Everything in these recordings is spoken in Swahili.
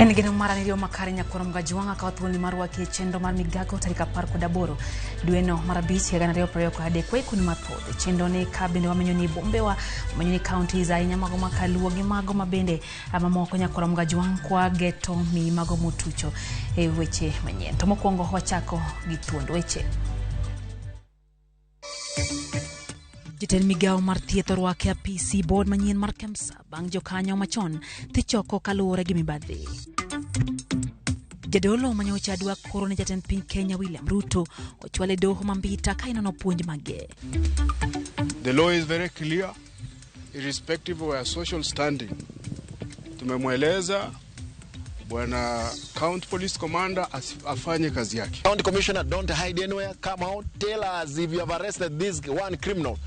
Enigeno marani rio makari nyakoro mgajuanga kawathuolni marwa chendo mar Migago tarika parko daboro dueno marabich higana rio prayo kwa adekwe kuni mathoth chendo ne kabinde wamenyoni bombewa wamenyoni counties ainya mago makaluo gi mago mabende mamoko nyakoro mgajuang kwa geto mi mago mutucho weche manyien to mokwongo wachako gi thuond weche. Jatend Migago mar thieth orwake apisi board manyien mar KEMSA bang' jokanyo machon thichoko kaluwore gi mibadhi. Jadolo manyocha adwa koro ne jatend piny Kenya William Ruto ochwale doho mambita kainono puonj mage. The law is very clear, irrespective of our social standing. Tumemweleza bwana county police commander afanye kazi yake. County commissioner, don't hide anywhere. Come out, tell us if you have arrested this one criminal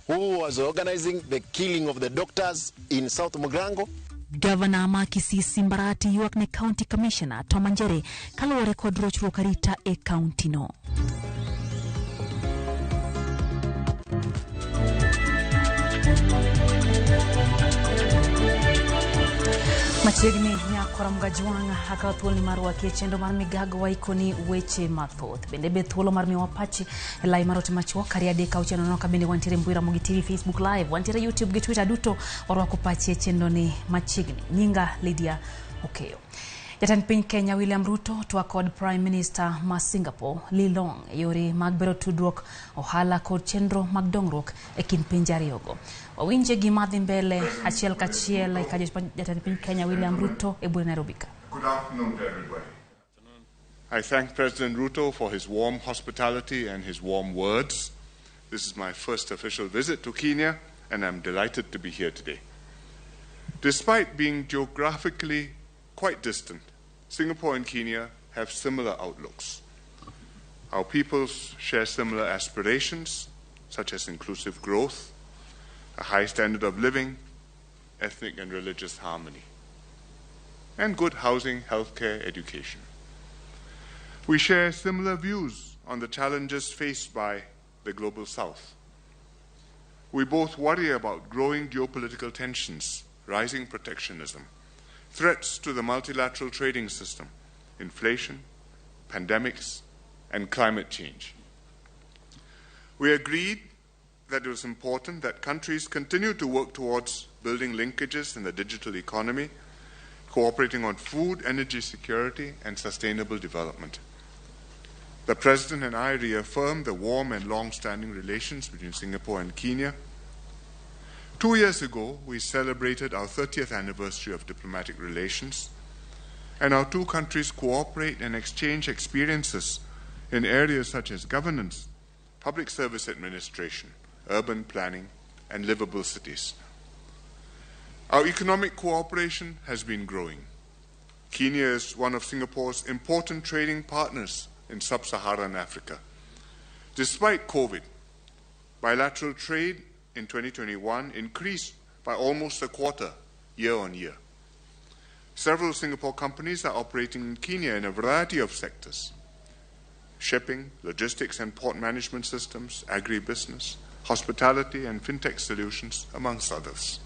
who was organizing the killing of the doctors in South Mugrango. Governor Makisi Simbarati yuak ne county commissioner Tomanjere kaluwore kod rochruok arita e county no. Machiegni nyakoro mgajuang akawathuolni marwa chendo mar Migago waikoni weche mathoth bende be thuolo mar miwa pachi lai marote machuo kari adeka ucheno noka bende wantiere mbui Ramogi TV, Facebook live, wantiere YouTube gi Twitter duto warwako pachi chendo ni machiegni. Nyinga Lydia Okeyo. Jatend piny Kenya William Ruto to kod Prime Minister ma Singapore Lee Long yori magbero tudruok ohala kod chenro mag dongruok e kind pinje ariyogo. Wawinje gi madhi mbele achiel kachiel ka jatend piny Kenya William Ruto e bura Nairobi ka. Good afternoon to everybody. I thank President Ruto for his warm hospitality and his warm words. This is my first official visit to Kenya and I'm delighted to be here today. Despite being geographically quite distant, Singapore and Kenya have similar outlooks. Our peoples share similar aspirations, such as inclusive growth, a high standard of living, ethnic and religious harmony, and good housing, healthcare, education. We share similar views on the challenges faced by the global south. We both worry about growing geopolitical tensions, rising protectionism, threats to the multilateral trading system, inflation, pandemics, and climate change. We agreed that it was important that countries continue to work towards building linkages in the digital economy, cooperating on food, energy security, and sustainable development. The President and I reaffirmed the warm and long-standing relations between Singapore and Kenya. 2 years ago, we celebrated our 30th anniversary of diplomatic relations, and our two countries cooperate and exchange experiences in areas such as governance, public service administration, urban planning, and livable cities. Our economic cooperation has been growing. Kenya is one of Singapore's important trading partners in sub-Saharan Africa. Despite COVID, bilateral trade in 2021 increased by almost a quarter year on year. Several Singapore companies are operating in Kenya in a variety of sectors: shipping, logistics and port management systems, agribusiness, hospitality and fintech solutions, amongst others.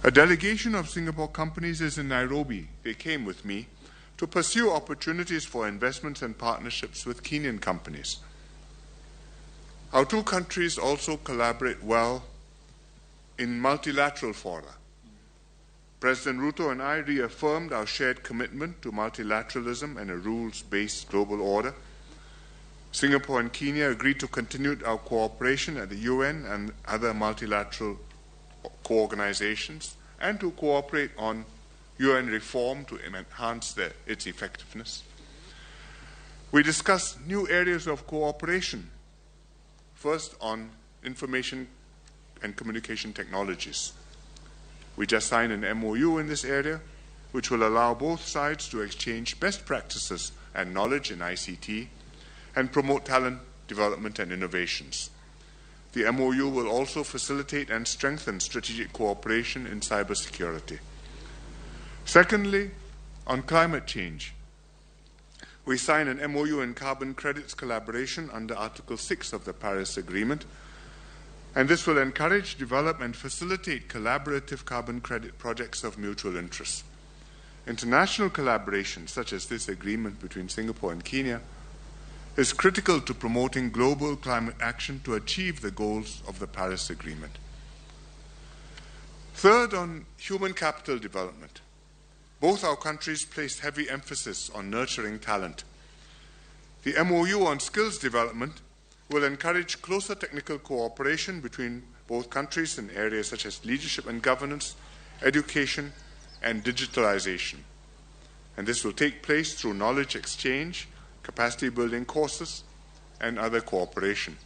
A delegation of Singapore companies is in Nairobi. They came with me to pursue opportunities for investments and partnerships with Kenyan companies. Our two countries also collaborate well in multilateral fora. President Ruto and I reaffirmed our shared commitment to multilateralism and a rules-based global order. Singapore and Kenya agreed to continue our cooperation at the UN and other multilateral co-organizations and to cooperate on UN reform to enhance its effectiveness. We discussed new areas of cooperation. First, on information and communication technologies. We just signed an MOU in this area, which will allow both sides to exchange best practices and knowledge in ICT and promote talent development and innovations. The MOU will also facilitate and strengthen strategic cooperation in cybersecurity. Secondly, on climate change. We signed an MOU in carbon credits collaboration under Article 6 of the Paris Agreement, and this will encourage, develop, and facilitate collaborative carbon credit projects of mutual interest. International collaboration, such as this agreement between Singapore and Kenya, is critical to promoting global climate action to achieve the goals of the Paris Agreement. Third, on human capital development. Both our countries placed heavy emphasis on nurturing talent. The MOU on skills development will encourage closer technical cooperation between both countries in areas such as leadership and governance, education, and digitalization. And this will take place through knowledge exchange, capacity building courses, and other cooperation.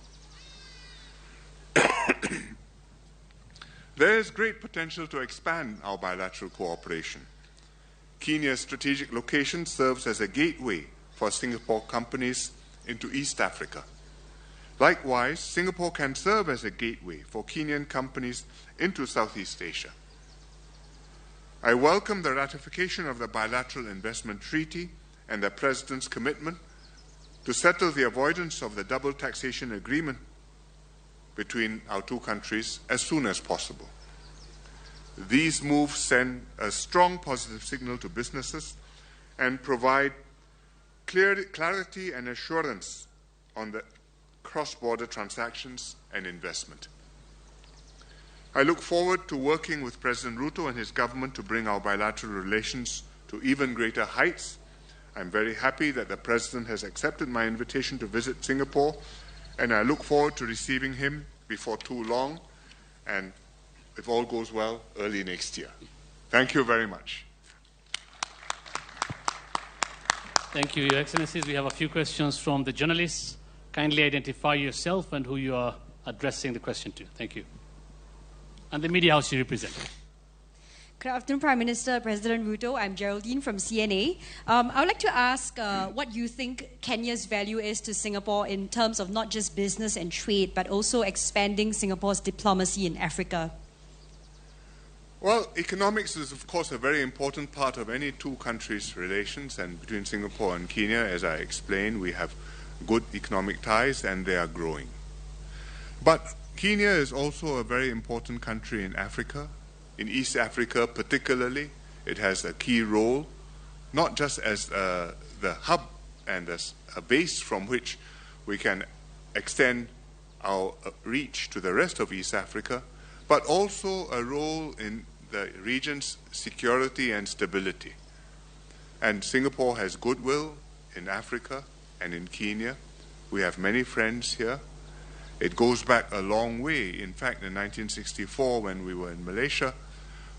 There is great potential to expand our bilateral cooperation. Kenya's strategic location serves as a gateway for Singapore companies into East Africa. Likewise, Singapore can serve as a gateway for Kenyan companies into Southeast Asia. I welcome the ratification of the Bilateral Investment Treaty and the President's commitment to settle the avoidance of the double taxation agreement between our two countries as soon as possible. These moves send a strong positive signal to businesses and provide clarity and assurance on the cross-border transactions and investment. I look forward to working with President Ruto and his government to bring our bilateral relations to even greater heights. I'm very happy that the President has accepted my invitation to visit Singapore, and I look forward to receiving him before too long, and if all goes well, early next year. Thank you very much. Thank you, Your Excellencies. We have a few questions from the journalists. Kindly identify yourself and who you are addressing the question to. Thank you. And the media house you represent. Good afternoon, Prime Minister, President Ruto. I'm Geraldine from CNA. I would like to ask what you think Kenya's value is to Singapore in terms of not just business and trade, but also expanding Singapore's diplomacy in Africa. Well, economics is, of course, a very important part of any two countries' relations, and between Singapore and Kenya, as I explained, we have good economic ties and they are growing. But Kenya is also a very important country in Africa. In East Africa particularly, it has a key role, not just as the hub and as a base from which we can extend our reach to the rest of East Africa, but also a role in the region's security and stability. And Singapore has goodwill in Africa and in Kenya. We have many friends here. It goes back a long way. In fact, in 1964, when we were in Malaysia,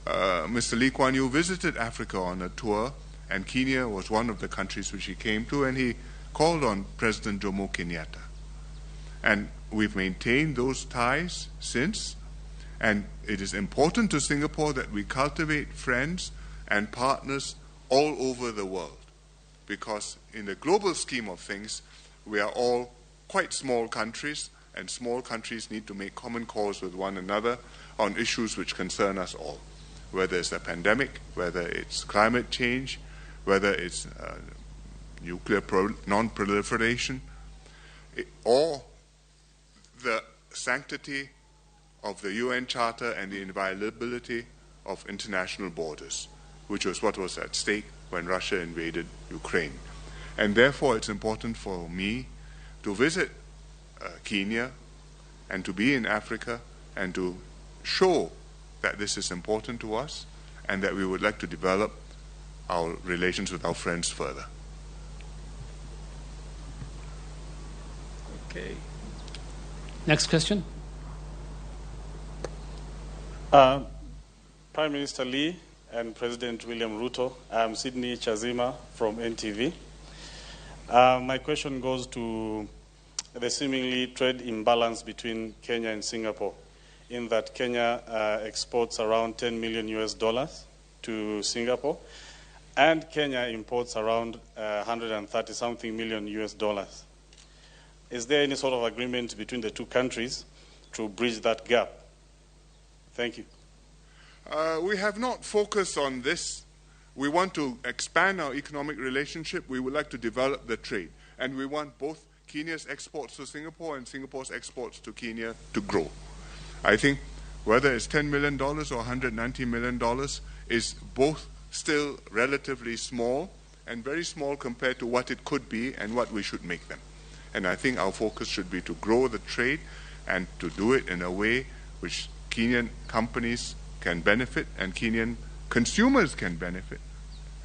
Mr. Lee Kuan Yew visited Africa on a tour, and Kenya was one of the countries which he came to, and he called on President Jomo Kenyatta. And we've maintained those ties since, and it is important to Singapore that we cultivate friends and partners all over the world, because in the global scheme of things, we are all quite small countries, and small countries need to make common cause with one another on issues which concern us all, whether it's a pandemic, whether it's climate change, whether it's nuclear non-proliferation, or the sanctity of the UN Charter and the inviolability of international borders, which was what was at stake when Russia invaded Ukraine. And therefore, it's important for me to visit Kenya and to be in Africa and to show that this is important to us and that we would like to develop our relations with our friends further. Okay. Next question. Prime Minister Lee and President William Ruto, I'm Sydney Chazima from NTV. My question goes to the seemingly trade imbalance between Kenya and Singapore, in that Kenya exports around $10 million to Singapore, and Kenya imports around 130-something million US. Is there any sort of agreement between the two countries to bridge that gap? Thank you. We have not focused on this. We want to expand our economic relationship. We would like to develop the trade. And we want both Kenya's exports to Singapore and Singapore's exports to Kenya to grow. I think whether it's $10 million or $190 million is both still relatively small and very small compared to what it could be and what we should make them. And I think our focus should be to grow the trade and to do it in a way which Kenyan companies can benefit and Kenyan consumers can benefit.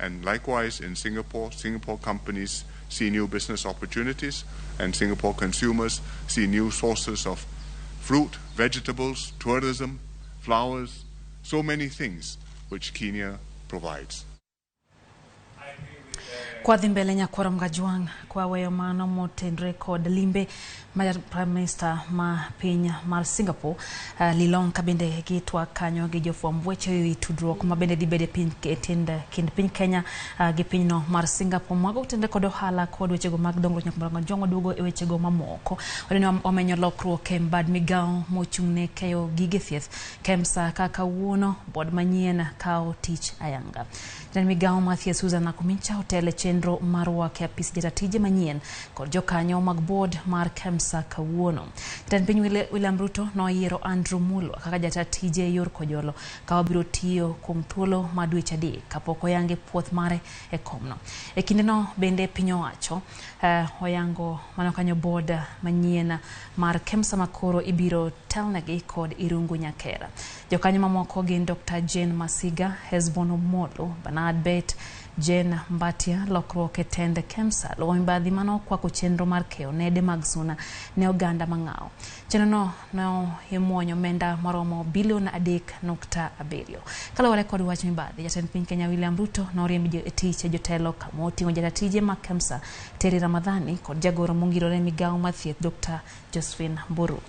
And likewise in Singapore, Singapore companies see new business opportunities and Singapore consumers see new sources of fruit, vegetables, tourism, flowers, so many things which Kenya provides. Kwa dhimbele nyakwara mgajwang kwa weyo mano motendre kod limbe Prime Minister ma piny mar Singapore lilong kabende gitwa kanyo gi jofwamb weche tudruok mabende dibede piny kind piny Kenya gi piny no mar Singapore mago tende kod ohala kod wechego mag dongruok nyakwara jongo duogo e wechego mamoko odeno omenyo lokruok e bad migao mochung'ne keyo gige thieth KEMSA kaka wuono bod manyien kao tich ayanga. Jan migao Mathias Susan Nakumincha hotel chenro mar wake apis jatatije manyien kod jokanyo mag board mar KEMSA kawuono. Jan piny William Ruto noyiero Andrew Mulwa kaka jatatije yor kojolo ka obiro tiyo kuom thuolo ma dweche adek kapok oyange puoth mare e komno. E kindeno bende piny owacho oyango manokanyo board manyien mar KEMSA makoro ibiro telnegi kod irungu nyakera. Jokanyo mamoko gin Dr. Jane Masiga, Hezbon Omolo, Bernard Bet, Jane Mbatia, lokruok e tend KEMSA, luwo mibadhi mano kwako chenro mar keyo nede mag suna ne oganda mang'ao. Chenrono no imuonyo omenda maromo bilion 3.7. Kaluwore kod wach mibadhi, jatend piny Kenya William Ruto noriemb e tich jotelo kama oting'o jatatije mag KEMSA Terry Ramadhani kod jagoro mongirore migao mar thieth Dr. Josephine Mburu.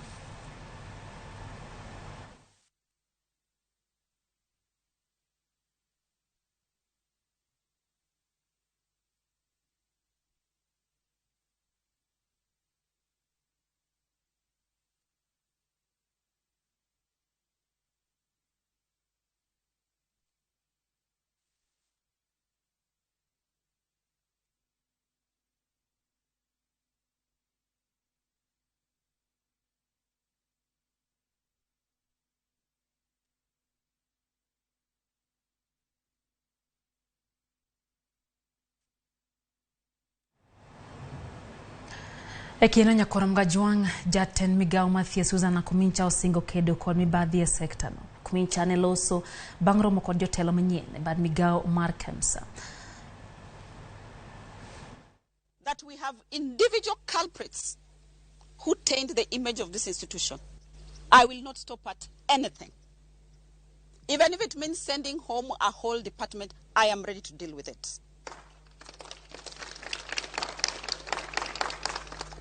Ekino nyakora mgajwang jaten migao Mathias Susan Nakumincha osingo kedo kod mibadhi e sekta no. Kumincha ne loso bang' romo kod jotelo manyien e bad migao mar KEMSA. That we have individual culprits who taint the image of this institution. I will not stop at anything. Even if it means sending home a whole department, I am ready to deal with it.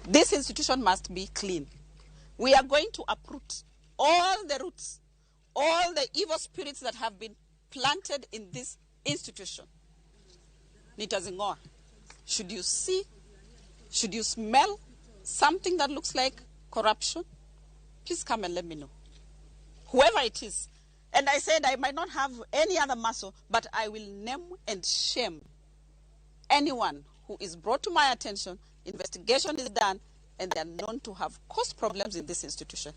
This institution must be clean. We are going to uproot all the roots, all the evil spirits that have been planted in this institution. Nitazingoa. Should you see, should you smell something that looks like corruption, please come and let me know. Whoever it is. And I said I might not have any other muscle, but I will name and shame anyone who is brought to my attention. Investigation is done, and they are known to have caused problems in this institution.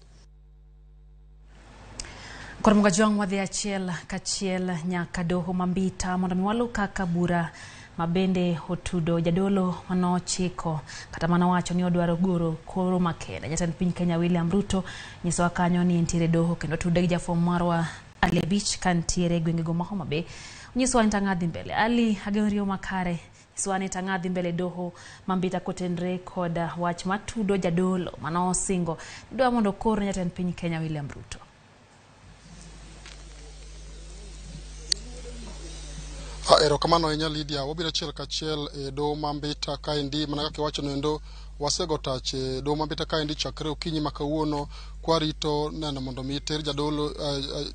Kormuga jwang wadhi achiel kachiel nyaka doho mambita mondo miwalu kaka bura mabende hotudo jadolo manochiko kata manawacho ni odwaro goro koro makena. Jatend piny Kenya William Ruto nyiso kanyo ni entiere doho kendo tude gi jafwamb marwa Ali Beach kantiere gwengego ma Homa Bay. Nyiso ni tangadhi mbele Ali agenrio makare Swane tangadhi mbele doho mambita kotenre kod wach matudo jadolo manosingo dwa mondo koro jatend piny Kenya William Ruto. Erokamano enya Lydia, wabira chiel kachiel e do mambita kaendi mana kaka wacho nendo wasego tach e do mambita kaendi chakre okinyi makawuono kwarito neno mondo mi ter jadolo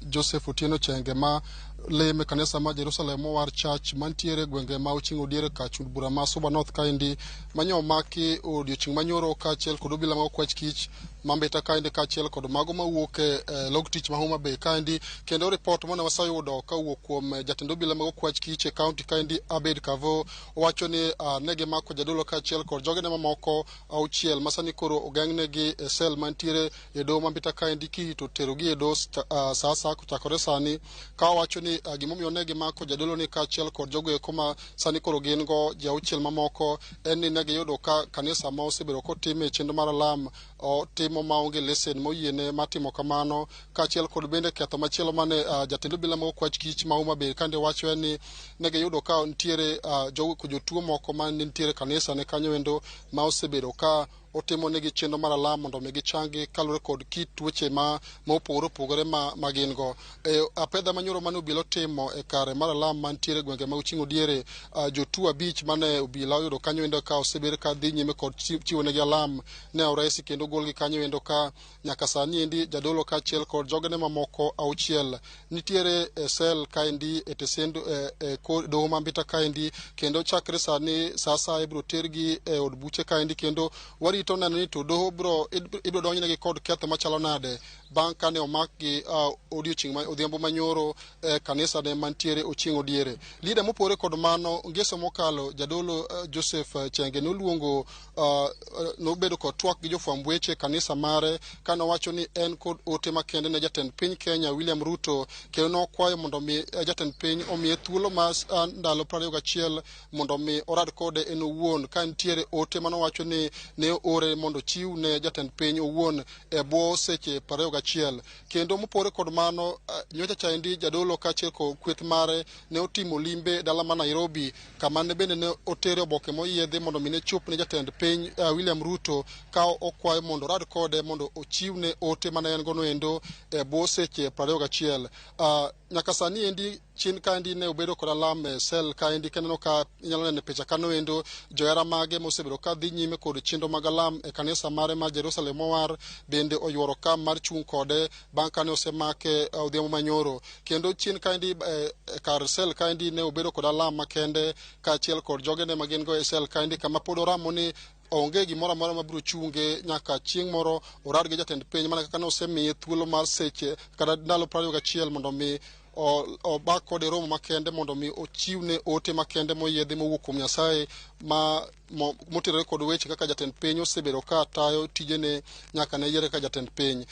Joseph Otieno Chenge ma leme kanisa ma Jerusalem War Church mantiere gwenge ma ochingo diere ka chund bura ma Suba North kaendi manyo maki odiochieng' manyoro kachiel kod obila ma okwach kich mambita kaendi kachiel kod mago mawuok e log tich ma Homa Bay kaendi kendo report mane wasayudo kawuok kuom jatend obila ma okwach kich e county kaendi Abed Kavo wacho ni negi mako jadolo kachiel kod jogene mamoko auchiel masani koro ogengnegi sel mantiere e do mambita kaendi to terogi e do sasa kuchakore sani ka wacho ni gimomiyo ne gimako jadolo ni kaachiel kod jogo eko ma sani koro gin go ji auchiel mamoko en ni ne giyudo ka kanisa ma osebedo kotime chenro mar lam timo maonge lesen moyiene matimo kamano kaachiel kod bende ketho machielo mane jatend obila ma okwach kich ma Homa Bay kande wacho ni ne giyudo ka nitiere jotuo moko ma nitiere kanisa ne kanyo endo ma osebedo ka otimo negi chenro mar alam mondo mi gichangi kalore kod kit tuoche ma opogore ma gin go apedha manyoro mane obila timo e kare mar alam mantiere gwenge ma uchingo diere jotuo abich mane obila oyudo kanyo endo ka osebere ka dhi nyime kod chiwo negi alam ne oresi kendo golgi kanyo endo ka nyaka sani endi jadolo kaachiel kod jogene mamoko auchiel nitiere sel kaendi e tesendo doho mambita kaendi kendo chakre sani sasa ibro tergi e od buche kaendi kendo warito neno ni to doho ibro donjnegi kod ketho machalo nade bang' kane omakgi odhiambo manyoro kanisa ne mantiere Ochingo diere. Lida mopore kod mano ngeso mokalo jadolo Joseph Chenge noluongo nobedo kod twak gi jofwamb weche kanisa mare kano wacho ni en kod ote makende ne jatend piny Kenya William Ruto kendo nokwayo mondo mi jatend piny omiye thuolo mar ndalo 21 mondo mi orad kode en owuon ka nitiere ote mano wacho ni ne ore mondo chiw ne jatend piny owuon e bwo seche 21 kendo mopore kod mano nyocha chaendi jadolo kaachiel kod kweth mare ne otimo limbe dala ma Nairobi kama ne bende ne otere oboke moyiedhi mondo mi ne chop ne jatend piny William Ruto ka okwayo mondo orad kode mondo ochiw ne ote mane en gono endo e bwo seche 21 nyaka sani endi chin kaendi ne obedo kod alam sel kaendi kendo ka inyalo neno picha kano endo johera mage mosebedo ka dhi nyime kod chenro mag alam e kanisa mare mar Jerusalem mowar bende oyuoro ka mar chung kode bang' kane osemake odhiambo manyoro kendo chin kaendi kar sel kaendi ne obedo kod alam makende kaachiel kod jogene magin go e sel kaendi kama pod oramo ni onge gimoro amora mabiro chunge nyaka chieng' moro orad gi jatend piny mana kaka ne osemiye thuolo mar seche kata ndalo 21 mondo mi obak kode romo makende mondo mi ochiwne ote makende moyiedhi mowuok kuom Nyasaye motenore kod weche kaka jatend piny osebedo ka tayo tijene nyaka ne yiere ka jatend piny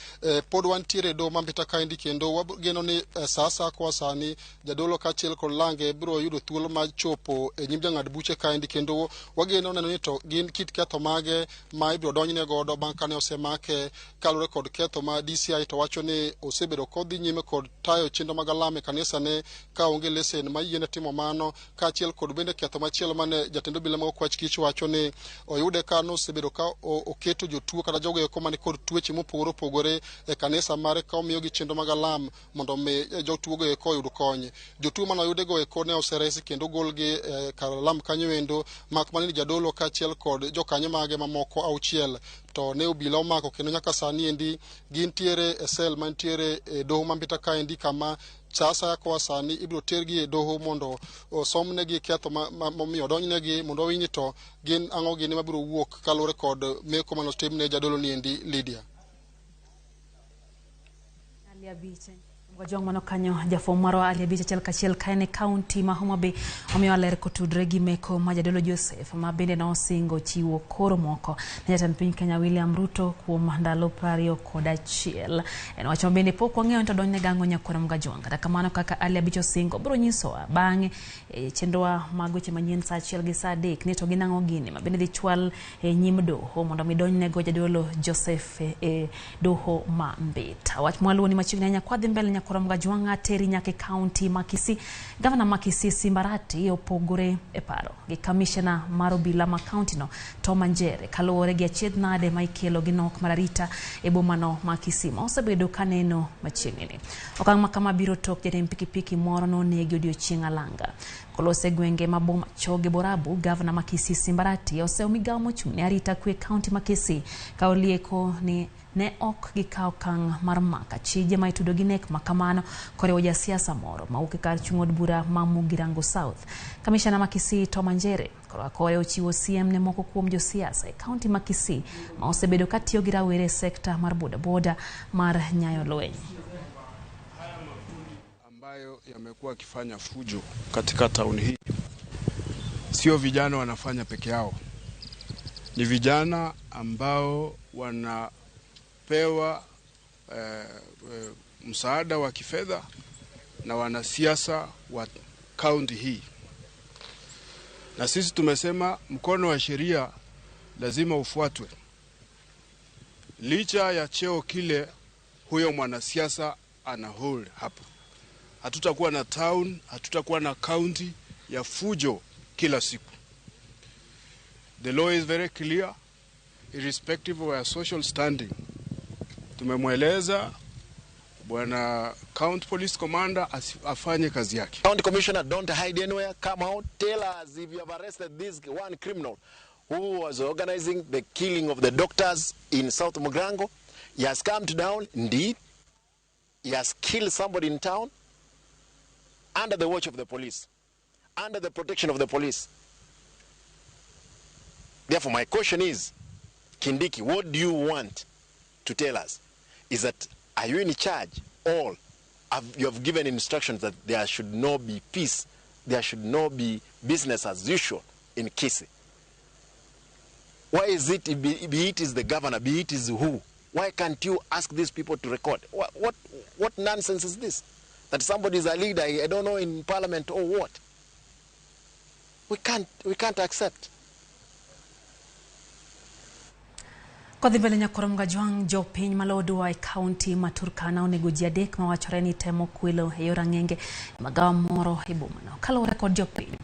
pod wantiere do mambita kaendi kendo wageno ni sasa kwa sani jadolo kaachiel kod lange biro yudo thuolo mar chopo e nyim jang'ad buche kaendi kendo wageno neno ni to gin kit ketho mage ma ibiro donjne godo bang' kane osemake kalore kod ketho ma DCI to wacho ni osebedo kodhi nyime kod tayo chenro mag alam e kanisa ne ka onge lesen ma yiene timo mano kaachiel kod bende ketho machielo mane jatend obila ma okwach kich wacho ni oyude ka nosebedo ka oketo jotuo kata jogo eko mani kod tuoche mopogore opogore e kanisa mare ka omiyo gi chenro mag alam mondo mi jotuo go eko oyud kony jotuo mano oyude go eko ne oseresi kendo golgi kar alam kanyo endo mak mani jadolo kaachiel kod jokanyo mage mamoko auchiel to ne obila omako kendo nyaka sani endi gintiere e sel mantiere e doho mambita kaendi kama sasa kwa sani ibiro tergi e doho mondo osomnegi ketho momiyo donjnegi mondo owinji to gin ang'o gini mabiro wuok kalore kod meko manotimne jadolo ni endi Lydia. Jong mano kanyo jafom maro aliabich achiel kachiel kaene kaunti ma Homa Bay omiyo ler kotudre gi meko ma jadolo Joseph ma bende nosingo chiwo koro moko ne jatend piny Kenya William Ruto kuom ndalo 21 en wacho bende pok wang'eyo to donjne gang'o nyakore Mgajwanga kata kamano kaka aliabich osingo biro nyisowa bang'e chenrowa mag weche manyien saa 1 gi saa 3 ni to ginang'o gini ma bende dhi chwal nyim doho mondo mi donjne go jadolo Joseph doho ma Mbita wach mwaluo ni machiegni anya kwadhi mbele Kora Mgajwanga teri nyake kaunti ma Kisii. Gavana ma Kisii Simbarati opogore e paro gi kamishna mar obila ma kaunti no Tom Anjere kaluwore gi achiedh nade ma ikelo gi nok mar arita e bomano ma Kisii ma osebedo kaneno machiegni ni. Okang' ma kama biro tok jatend pikipiki moro nonegi odiochieng' alanga. Kolose gwenge maboma choge borabu gavana ma Kisii Simbarati oseo migawo mochung' ne arita kwe kaunti ma Kisii ka olieko ni ne ok gikawo kang' mar maka chije ma itudo gi nek makamano koriwo jasiasa moro mauke kar chung' od bura ma Mugirango South. Kamishna ma Kisii Tom Anjere kore ochiwo CM ne moko kuom josiasa e kaunti ma Kisii ma osebedo katiyo gi rawere sekta mar bodaboda mar nyayo lweny ambayo yamekuwa kifanya fujo katika tauni hii. Sio vijana wanafanya peke yao, ni vijana ambao wanapewa msaada wa kifedha na wanasiasa wa kaunti hii. Na sisi tumesema mkono wa sheria lazima ufuatwe. Licha ya cheo kile huyo mwanasiasa ana hold hapo. Hatutakuwa na town, hatutakuwa na county ya fujo kila siku. The law is very clear, irrespective of our social standing. Tumemweleza bwana County Police Commander afanye kazi yake. County Commissioner, don't hide anywhere. Come out, tell us if you have arrested this one criminal who was organizing the killing of the doctors in South Migago. He has come down, indeed. He has killed somebody in town under the watch of the police, under the protection of the police. Therefore, my question is, Kindiki, what do you want to tell us? Is that, are you in charge, or you have given instructions that there should not be peace, there should not be business as usual in Kisii? Why is it, be it is the governor, be it is who? Why can't you ask these people to record? What nonsense is this? That somebody is a leader, I don't know, in parliament or what? We can't accept. Kodhi mbele nyakoro mgajwang jo piny malodu wa county Maturkana onego ji adek mawachore ni temo kwelo e yor ang'enge magawa moro e bomano. Kaluwore kod jopiny,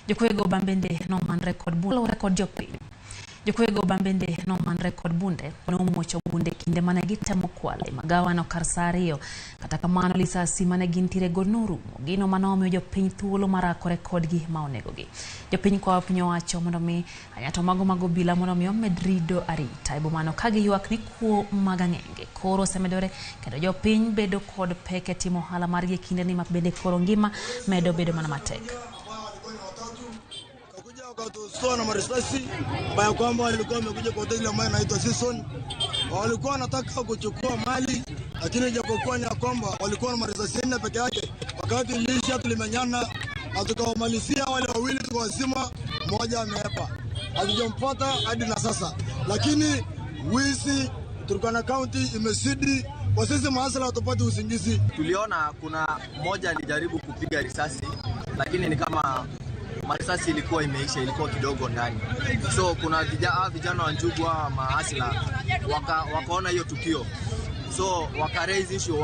jokwego bambende noman rekod bunde. Jokwego bambende noman rekod bunde nomuocho bunde kinde mane gitemo kwale magawa no kar saa 2. Kata kamano lisasi mane gintiere go norumo, gino manomiyo jopiny thuolo marakore kodgi maonegogi. Jopiny kwa piny owacho mondo mi anyato mago bila mondo mi omed rido arita e bomano ka giywak ni kuo mag ang'enge koro osemedore, kendo jopiny bedo kod pek e timo ohala margi e kinde ni mabende koro ngima medo bedo mana matek. Wakatustoa na marisasi baya kwamba walikuwa wamekuja kwa hoteli ambayo inaitwa Season. Walikuwa wanataka kuchukua mali, lakini japokuwa ni kwamba walikuwa na marisasi 4 peke yake. Wakati ilisha tulimenyana na tukawamalizia wale wawili, tukawazima, mmoja ameepa. Hatujampata hadi na sasa. Lakini wizi Turkana County imesidi, kwa sisi mahasala watapata usingizi. Tuliona kuna mmoja alijaribu kupiga risasi, lakini ni kama marisasi ilikuwa imeisha, ilikuwa kidogo ndani. So kuna vijana wa njugu wa mahasla wakaona hiyo tukio. So waka raise issue,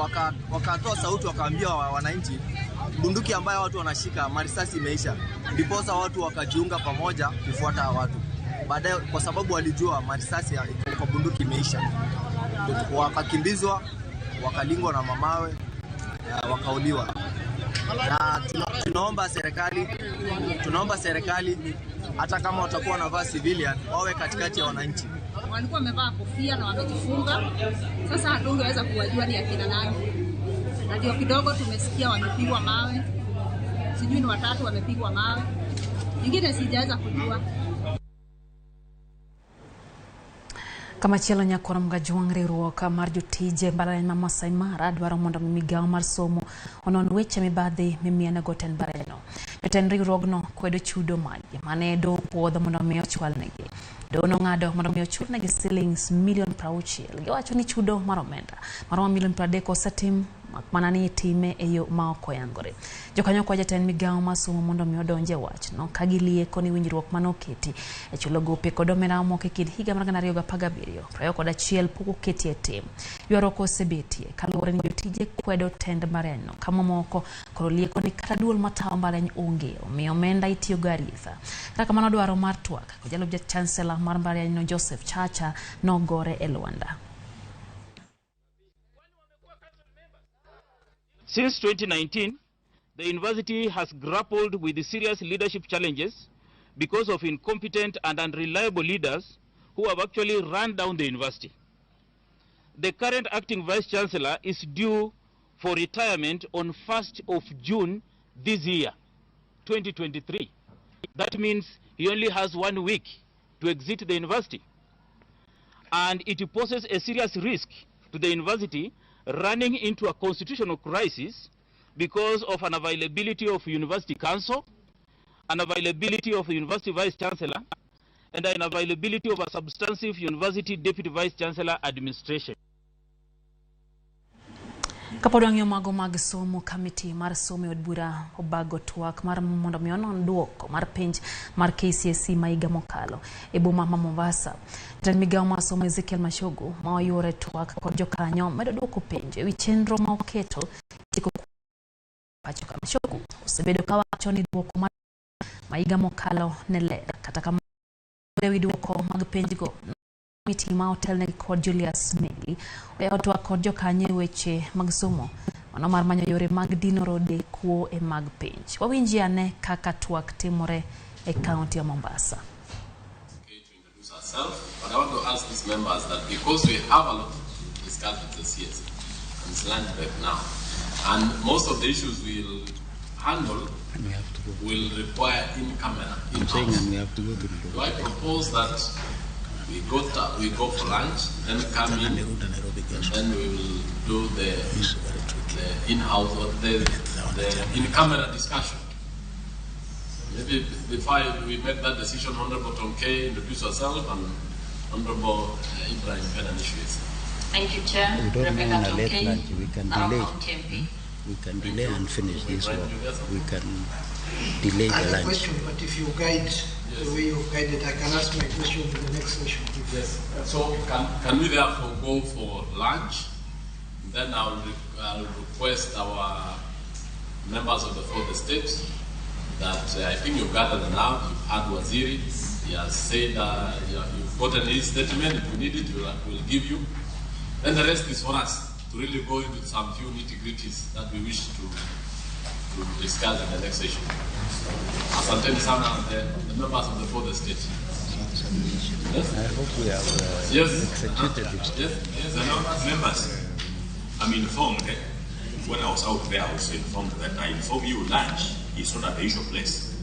wakatoa sauti, wakaambia wananchi bunduki ambayo watu wanashika marisasi imeisha. Ndiposa watu wakajiunga pamoja kufuata watu. Baadaye kwa sababu walijua marisasi kwa bunduki imeisha, wakakimbizwa, wakalingwa na mamawe, wakauliwa. Na tunaomba serikali hata kama watakuwa wanavaa civilian wawe katikati ya wananchi. Walikuwa wamevaa kofia na wamejifunga. Sasa hatungeweza kuwajua ni akina nani. Na ndio kidogo tumesikia wamepigwa mawe. Sijui ni 3 wamepigwa mawe. Nyingine sijaweza kujua. Kama chielo nyakoro mgajwang riwruok mar jotije mbalariany ma Masai Mara dwaro mondo migawo mar somo onon weche mibadhi mimianego ten mbalarianyno. Jotend riwruogno kwedo chudo magi mane do puodho mondo mi ochwalnegi. Dono ng'ado mondo mi ochulnegi shillings milion 60. Giwacho ni chudo mar omenda maromo milion 30 osetim mana ni time e yo ma ok oyangore. Jokanyo kwa jatend migawo mar somo mondo mi odonje wachno ka gilieko ni winjruok manoketi e chulo gope kod omenda moko e kind higa mar 2017 21 pok oketi e tim. Ywaruok osebetie kaluwore ni jotije kwedo tend mbalarianyno kama moko koro lieko ni kata duol matawo mbalariany onge omiyo omenda itiyo go aritha. Kata kamano dwaro mar twak ko jalup chancellor mar mbalarianyno Joseph Chacha nogore e Luanda. Since 2019, the university has grappled with the serious leadership challenges because of incompetent and unreliable leaders who have actually run down the university. The current acting vice-chancellor is due for retirement on 1st of June this year, 2023. That means he only has 1 week to exit the university. And it poses a serious risk to the university running into a constitutional crisis because of an availability of university council, an availability of the university vice chancellor, and the unavailability of a substantive university deputy vice chancellor administration. Kapodwang'yo mago mag somo committee mar somo od bura obago twak mar mondo mionon duoko mar penj mar KCSE maiga mokalo e boma ma Mombasa. Jatend migawo mar somo Ezekiel Mashogu ma oyore twak kod jokanyo medo duoko penj ewi chenro ma oketo tieko pacho ka. Mashogu osebedo ka wacho ni duoko mar maiga mokalo ne ler kata kamano ewi duoko mag penj go committee ma hotel ne kod Julius Meli oyotwa kod jokanye weche mag somo mano mar manyo yore mag dino rode kuo e mag penj. Wawinji ane kaka twak timore e kaunti ya Mombasa. Okay, to introduce ourselves, but I want to ask these members that because we have a lot to discuss with the CS and it's lunch break now, and most of the issues we'll handle will require in-camera, in-house. Do I propose that we go for lunch, then come in, and then we will do the in-house or the in-camera discussion. Maybe before we make that decision, Honorable Tonke, introduce yourself, and Honorable Ibrahim Penanishwes. Thank you, Chair. We don't Rebecca want a late Tonke, lunch. We can delay. We can delay and finish this work. We can delay the lunch. I have a question, but if you guide the way you guided, I can ask my question in the next session. Yes. So can we therefore go for lunch? Then I'll request our members of the fourth estate that I think you've gathered enough. You've had Waziri. He has said you've gotten his statement. If you need it, we'll give you. Then the rest is for us to really go into some few nitty-gritties that we wish to discuss in the next session. Asanteni sana the members of the fourth estate. Yes? I hope we have executed it. Yes. Members, I'm informed. When I was out there, I was informed that I inform you lunch is not at the usual place.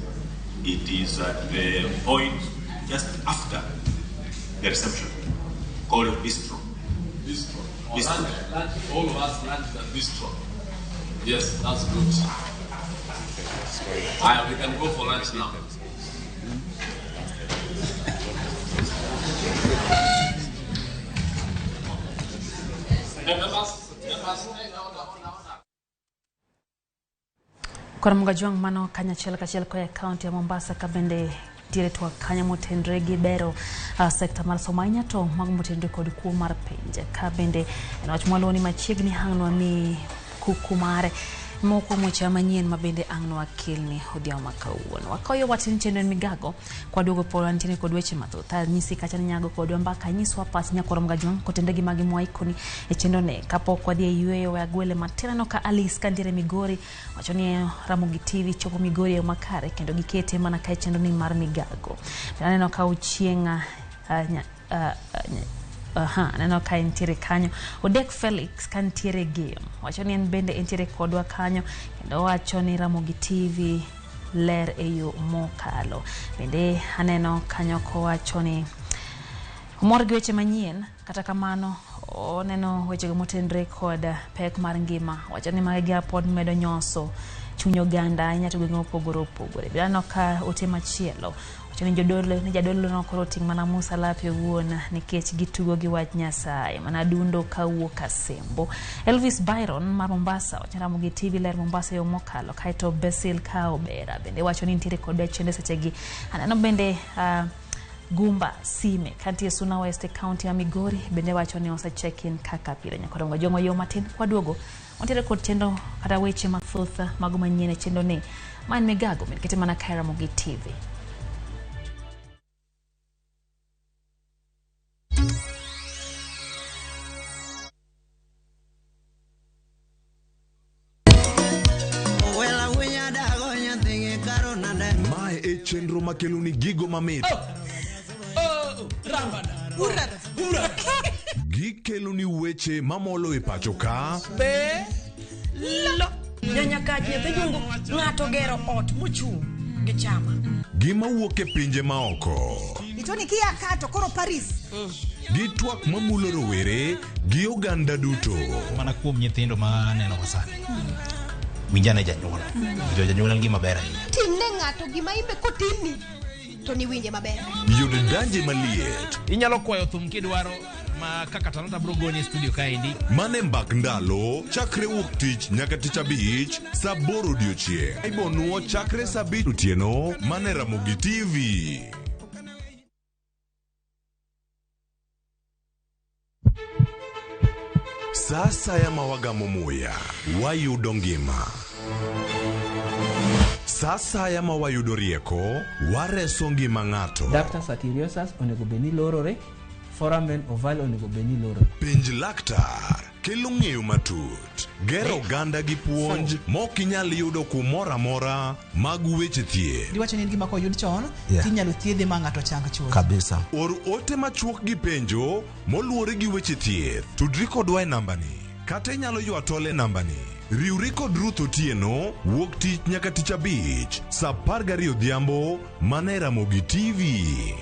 It is at the point just after the reception, called bistro. Bistro. Bistro. Lunch, all of us lunch at bistro. Yes, that's good. We can go for lunch now. Kwa mgajuang mano kanyachiel kachiel koya kaunti ya Mombasa kabende dire twa kanya motendre gi bero sekta mar somanya to mag motendre kod kuo mar penje kabende en wach mwaloni machiegni hangno ni kukumare moko mocha manyien mabende angno akilni odhiambo makawuono wakoyo watin chenro Migago kwa dogo polo antine kod weche mathoth nyisi kacha nyago kod mbaka nyiswa pas nyakoro mgajwang kotendegi magi mwaikoni e chenro ne kapok wadhi yueyo wa gwele matera no ka Alice kandire Migori wachoni Ramogi TV chopo Migori e makare kendo gikete mana kai chenro ni mar Migago neno ka uchienga neno ka entiere kanyo Odek Felix kantiere game wachoni en bende entiere kodwa kanyo kendo wachoni Ramogi TV ler eyo mokalo bende aneno kanyo ko wachoni umor gi weche manyien kata kamano oneno weche motendre kod pek mar ngima wachoni magi pod medo nyoso chunyo ganda nyato gwengo opogore bilano ka ote machielo wachoni jadolo no koroting mana Musa lape wuona nikech gitugo gi wach Nyasaye mana dundo kawuok Asembo. Elvis Byron mar Mombasa wachoni Ramogi TV ler Mombasa yo mokalo kaito Basil Kaobera bende wachoni ntiere kod chende sechegi aneno bende Gumba Sime kanti Suna West County ya Migori bende wachoni osa check in kaka pile nyakorongo jongo yo matin kwa duogo ontere kod chendo kata weche mathoth mago manyien chendo ne man Migago kete mana kai Ramogi TV. Mae e chenro makeluni gigo mamit. Gikeluni weche mamolo e pacho ka. Nyanyakaji dhejungu ng'ato gero ot mochung' gi chama. Gima wuok e pinje maoko. Itoni kia kato koro Paris. Gitwak mamulo rowere gi oganda duto. Mana kuom nyithindo ma neno wasani. Winjane janyuol. Janyuol ngima bera. Timne ng'ato gima imbe kotini. to ni winje maber. Yude danje maliet. Inyalo kwayo thum kidwaro ma kaka talanta brogoni studio kaendi. Mane mbak ndalo chakre wuok tich nyaka tich abich saa 8 odiechieng'. Ibonuo chakre saa 7 otieno mane Ramogi TV. Sasa ya mawagamo muya wayudo ngima. Sasa ya mawayudo rieko wareso ngima ng'ato. Dr. Satiriosus onego beni lorore, foramen oval onego beni lorore. Penj laktar kelo ng'eyo matut, gero ganda gi puonj mok inyal yudo kumoro amora mag weche thieth. Diwacho ni gima koyud chon, tinyalo thiedhe ma ng'ato chang chuth. Kabisa. Or ote machuok gi penjo moluwore gi weche thieth. Tudri kodwa e nambani. Kata inyalo ywa tole nambani. Riwri kod Ruth Otieno wuok tich nyaka tich abich saa 12 odhiambo mane Ramogi TV.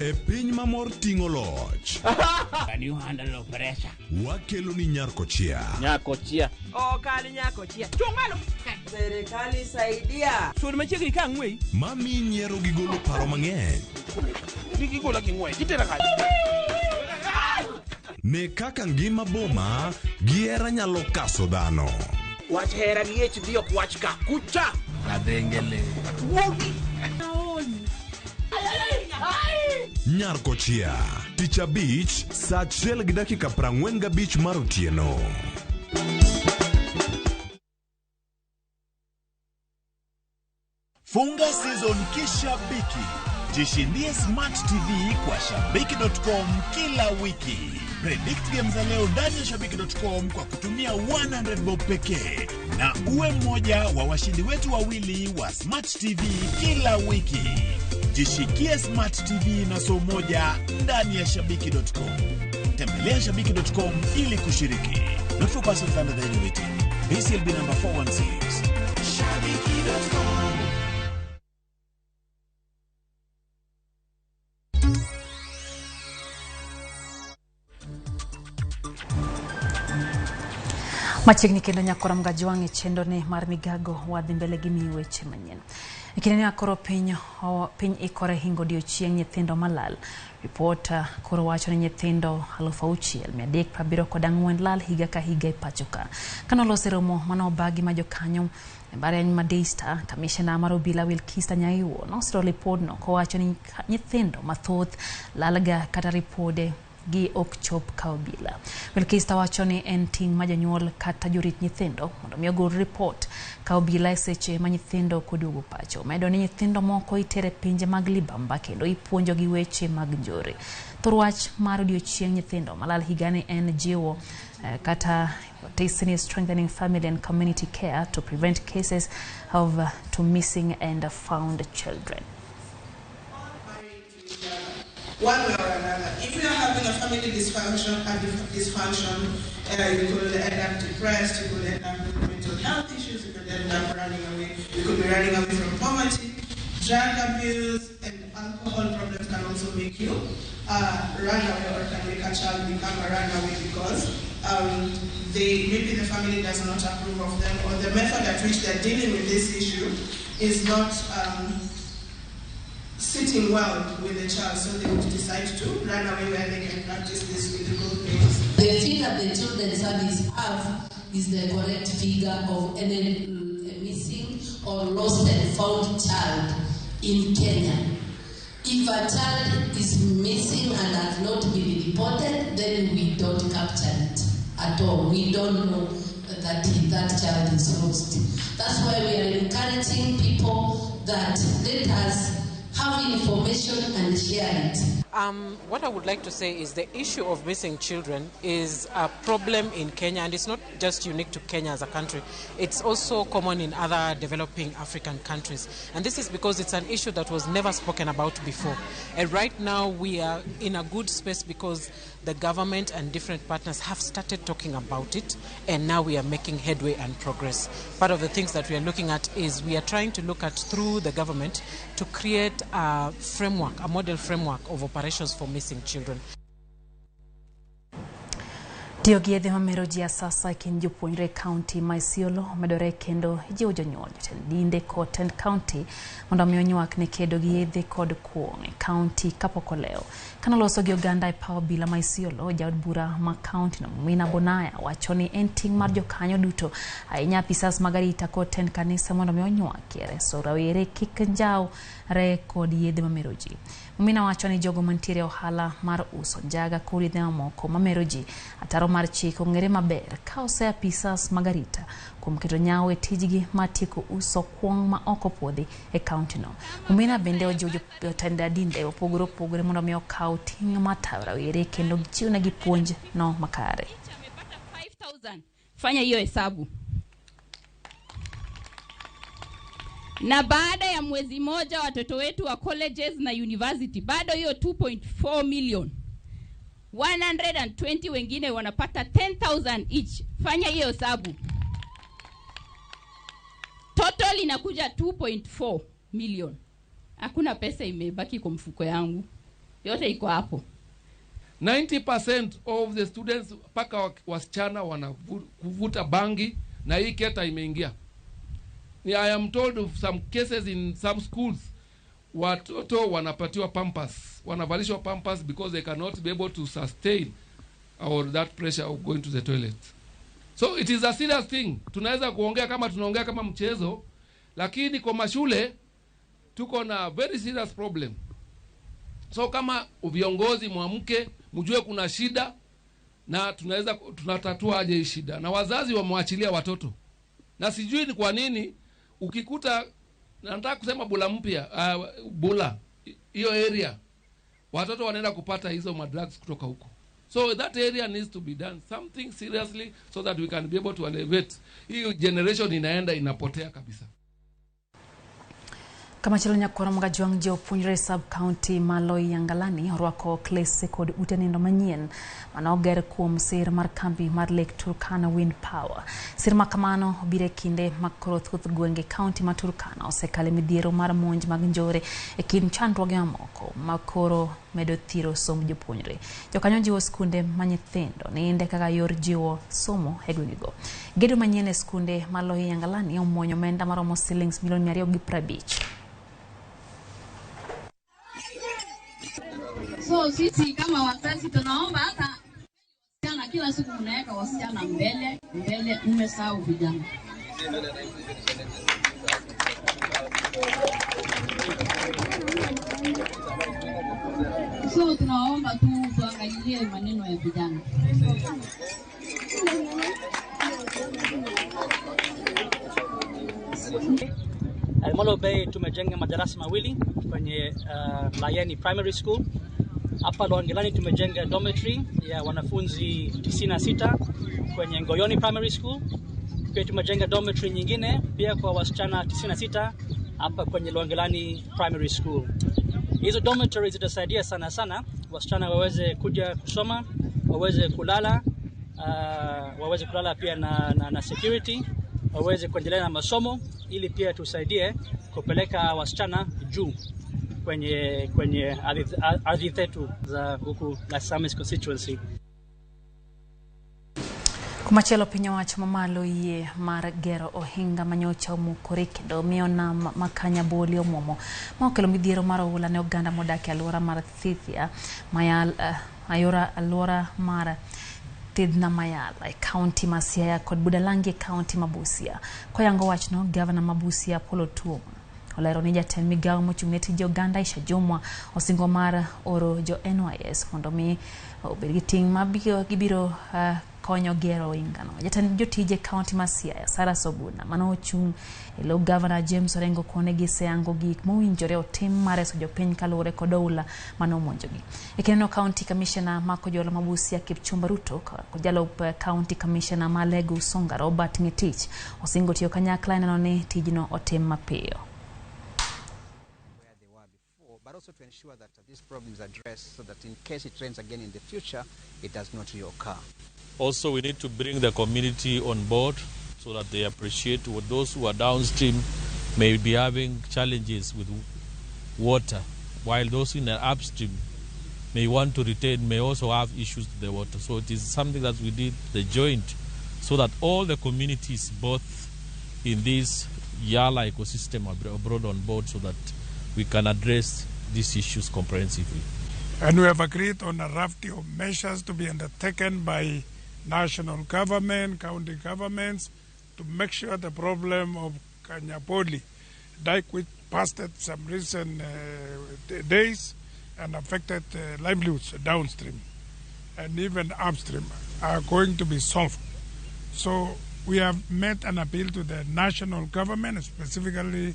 E piny mamor ting'o loch. Can you handle the pressure? Wakelo ni Nyarkochia. Nyarkochia. Oh, kali Nyarkochia. Chungalo. Serikali saidia. Suod machiegni ka ng'wei. Mami nyiero gi golo paro mang'eny. Gigola gi ng'wei. Gitera kaji. Ne kaka ngima boma gi hera nyalo kaso dhano. Wach hera gi ech dhi ok wach ka. Kucha. Adhengele. Wogi. Nyarkochia tich abich saa 1:45 mar otieno. Funga season kishabiki. Jishindie Smart TV kwa shabiki.com kila wiki. Predict games za leo ndani ya shabiki.com kwa kutumia 100 bob pekee. Na uwe mmoja wa washindi wetu wawili wa Smart TV kila wiki. Jishikie Smart TV na so moja ndani ya shabiki.com. Tembelea shabiki.com ili kushiriki. Not for persons under the age of 18. BCLB number 416. Shabiki.com. Machiegni kendo nyakora mgaji wang'e chendo ne mar Migago wadhi mbele gi weche manyien. Ikine akoro piny ikore hingo odiochieng' nyithindo malal. Ripota koro wacho ni nyithindo 6,374 lal higa ka higa e pachoka. Kanolose romo manobagi majokanyo Mbare Madista, Kamishna mar obila Wilkista Nyaiwo nosiro lipodno kowacho ni nyithindo mathoth lalga kata ripode gi ok chop ka obila. Wilkista wacho ni en ting' ma janyuol kata jorit nyithindo mondo mi ogol report ka obila seche ma nyithindo koduogo pacho. Medo ni nyithindo moko itere pinje mag libamba kendo ipuonjo gi weche mag njore. Thorwach mar odiochieng' nyithindo malal higani en jiwo kata Tasting strengthening family and community care to prevent cases of to missing and found children. One way or another. If you are having a family dysfunction, you could end up depressed, you could end up with mental health issues, you could end up running away. You could be running away from poverty, drug abuse, and alcohol problems can also make you run away or can make a child become a runaway because maybe the family does not approve of them or the method at which they're dealing with this issue is not sitting well with the child, so they would decide to run away where they can practice these physical things. The figure the Children's Service have is the correct figure of any missing or lost and found child in Kenya. If a child is missing and has not been reported, then we don't capture it at all. We don't know that child is lost. That's why we are encouraging people that let us have information and share it. What I would like to say is the issue of missing children is a problem in Kenya, and it's not just unique to Kenya as a country. It's also common in other developing African countries. And this is because it's an issue that was never spoken about before. And right now we are in a good space because the government and different partners have started talking about it, and now we are making headway and progress. Part of the things that we are looking at is we are trying to look at, through the government, to create a framework, a model framework of operations for missing children. Tiyo gi yedhe mamero ji asasa e kind jopuonjre kaunti ma Isiolo omedore kendo jiwo jonyuol jotend dinde kod tend kaunti mondo omi onywak ne kedo gi yedhe kod kuong' e kaunti kapok olewo. Kanoloso gi oganda e paw obila ma Isiolo, jaod bura ma kaunti no Mina Bonaya wacho ni en ting' mar jokanyo duto ahinya apisas mag arita kod tend kanisa mondo omi onywak reso rawere kik njawre kod yedhe mamero ji. Mina wacho ni jogo mantiere ohala mar uso njaga kod yedhe mamoko mamero ji ataro mar chik ong'ere maber ka ose apisas mag arita kuom keto nyawo e tijgi mar tieko uso kuong' ma oko puodhi e kaunti no. Mina bende ojiwo jotend dinde opogore mondo omi okaw ting' mar tayo rawere kendo gichiw negi puonj no makare. 5,000 fanya hiyo hesabu. Na baada ya mwezi moja watoto wetu wa colleges na university bado hiyo 2.4 million. 120 wengine wanapata 10,000 each. Fanya hiyo hesabu. Total inakuja 2.4 million. Hakuna pesa imebaki kwa mfuko yangu. Yote iko hapo. 90% of the students paka wasichana wanavuta bangi na hii keta imeingia. I am told of some cases in some schools watoto wanapatiwa pampers, wanavalishwa pampers because they cannot be able to sustain or that pressure of going to the toilet. So it is a serious thing. Tunaweza kuongea kama tunaongea kama mchezo, lakini kwa mashule tuko na very serious problem. So kama viongozi muamke, mjue kuna shida na tunatatua aje hii shida. Na wazazi wamwachilia watoto. Na sijui ni kwa nini ukikuta nataka kusema Bula mpya Bula hiyo area watoto wanaenda kupata hizo madrugs kutoka huko. So that area needs to be done something seriously so that we can be able to elevate. Hiyo generation inapotea kabisa. Kama chilo nyakora mga juang jo punyre sub-county Maloi Yangalani orwako klese kod utenindo manyien manoger kuom sir mar kambi mar Lake Turkana Wind Power. Sir makamano obire kinde makoro thuth gwenge county ma Turkana osekale midhiero mar monj mag njore e kind chandruoge mamoko makoro medo thiro somo jopuonjre. Jokanyo jiwo skunde manyithindo niinde kaka yor jiwo somo e gwengego. Gedo manyien e skunde Maloi Yangalani omuonyo omenda maromo shillings milioni 250. So sisi kama wazazi tunaomba hata wasichana kila siku mnaweka wasichana mbele, mmesahau vijana. So tunaomba tu tuangalie maneno ya vijana. Almolo Bay tumejenga madarasa mawili kwenye Layeni Primary School. Hapa Longelani tumejenga dormitory ya wanafunzi 96 kwenye Ngoyoni Primary School. Pia tumejenga dormitory nyingine pia kwa wasichana 96 hapa kwenye Longelani Primary School. Hizo dormitories zitasaidia sana wasichana waweze kuja kusoma, waweze kulala pia na security, waweze kuendelea na masomo ili pia tusaidie kupeleka wasichana juu kwenye ardhi zetu za huku la Samis constituency. Kumachelo piny owacho mamalo yie mar gero ohinga manyocha omukore kendo miyo nam makanya boli omuomo ma okelo midhiero mar oula ne oganda modak e alwora mar Thithia alwora mar Thidhna Mayala e kaunti ma Siaya kod Budalangi e kaunti ma Busia. Koyango wachno, Gavana ma Busia Apollo Tuoma olero ni jatend Migago mochung'ne tije oganda Aisha Jumwa osingo mar oro jo NYS mondo mi obed gi ting' ma gibiro konyo gero ohingano. Jatend jotije kaunti ma Siaya Sara Sobuna mano ochung' e lo Gavana James Orengo kone giseyango gik mowinjore otim mar reso jopiny kaluwore kod oula mano omonjogi. E kineno kaunti commissioner ma Kojolo ma Busia Kipchumba Ruto kod jalup kaunti commissioner ma Lego Usonga Robert Ngetich osingo tiyo kanyakla neno ni tijno otim mapiyo. But also to ensure that this problem is addressed so that in case it rains again in the future, it does not reoccur. Also, we need to bring the community on board so that they appreciate what those who are downstream may be having challenges with water, while those in the upstream may want to retain may also have issues with the water. So it is something that we did the joint, so that all the communities, both in this Yala ecosystem, are brought on board, so that we can address these issues comprehensively. And we have agreed on a raft of measures to be undertaken by national government, county governments, to make sure the problem of Kanyapoli dike, which passed some recent days and affected livelihoods downstream and even upstream, are going to be solved. So we have made an appeal to the national government, specifically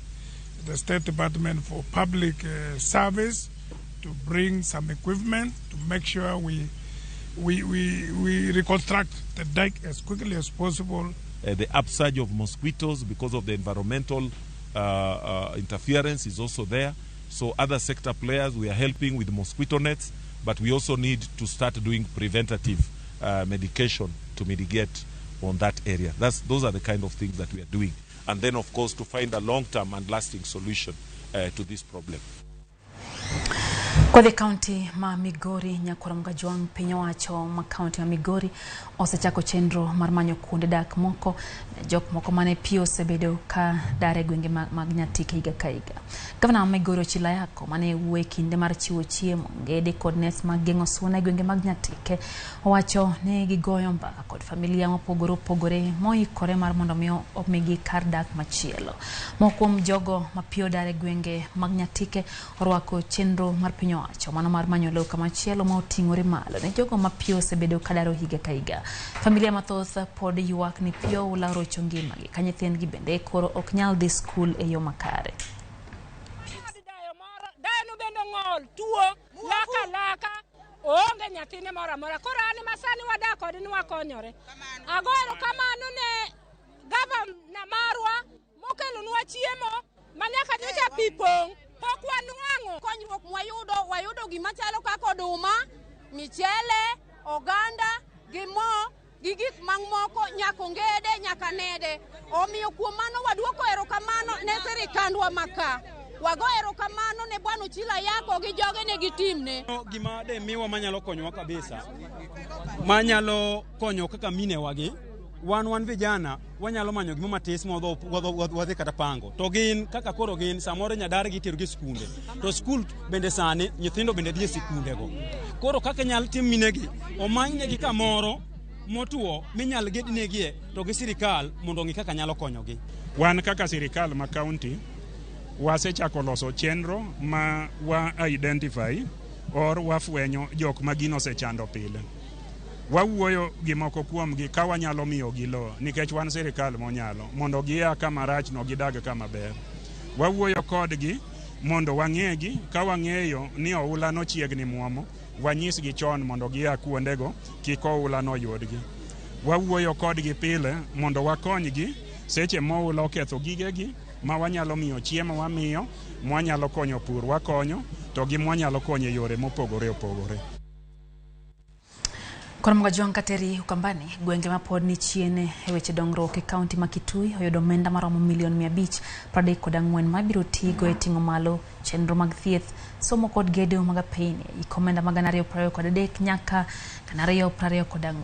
the State Department for Public Service, to bring some equipment to make sure we reconstruct the dike as quickly as possible. The upsurge of mosquitoes because of the environmental interference is also there. So other sector players, we are helping with mosquito nets, but we also need to start doing preventative medication to mitigate on that area. Those are the kind of things that we are doing. And then, of course, to find a long-term and lasting solution to this problem. Kwa the county ma Migori nyakwara mgajwang piny owacho ma county ma Migori osechako chenro mar manyo kuonde dak moko ne jok moko mane pio osebedo ka dare gwenge mag Nyatike higa ka higa. Gavana ma Migori Ochila Yako mane wuoyo kinde mar chiwo chiemo ngede kod nes mag geng'o suna e gwenge mag Nyatike owacho ne gigoyo mbaka kod familia mopogore opogore moikore mar mondo miyo omigi kar dak machielo. Mokuom jogo ma pio dare gwenge mag Nyatike orwako chenro mar piny owacho mano mar manyo lowo kamachielo ma oting'ore malo ne jogo ma pio osebedo ka daro higa ka higa. Familia mathoth pod ywak ni pio olaro ngimagi ka nyithindgi bende koro ok nyal dhi skul e yo makare. Dano bendo ng'ol tuo laka onge nyathine moro amora koro an masani wadak kod ni wakonyore. Agoyo kamano ne gavana marwa mokelonwa chiemo manyaka nyocha pi pong'. Pok wanwang'o konyruok wayudo gima chalo kaka oduma, michele, oganda, gi mo, gi gik mamoko nyaka ongede nyaka nede. Omiyo kuom mano waduoko erokamano ne sirikandwa maka. Wago erokamano ne Bwana Ochila Yako gi joge ne gitimne. Gima de miwa manyalo konyowa kabisa. Manyalo konyo kaka mine wagi. Wan vijana wanyalo manyo gima matis wadhi kata pango. To gin kaka koro gin samoro nyadare gitero gi skunde. To skul bende sani nyithindo bende dhi e skunde go. Koro kaka nyal tim minegi omanynegi kamoro motuo minyal gednegie to gi sirikal mondo ng'i kaka nyalo konyogi. Wan kaka sirikal ma county wasechako loso chenro ma wa identify or wafwenyo jok ma gino osechando pile. Wawuoyo gimoko kuomgi ka wanyalo miyo gi lo nikech wan sirikal monyalo mondo gia kama rach no gidag kama ber. Wawuoyo kodgi mondo wang'egi ka wang'eyo ni oula no chiegni muomo wanyisgi chon mondo gia kuondego kik oula no yudgi. Wawuoyo kodgi pile mondo wakonygi seche moula oketho gigegi ma wanyalo miyo chiemo wamiyo, mwanyalo konyo pur wakonyo, to gi mwanyalo konyo yore mopogore opogore. Kwa mgajwang kateri ukambani, gwenge mapod ni chiene weche dongruok e county ma Kitui oyudo omenda maromo $500,000 34 mabiro tigo e ting'o malo chenro mag thieth, somo kod gedo mag apeyni ikomenda mag 223 nyaka 224.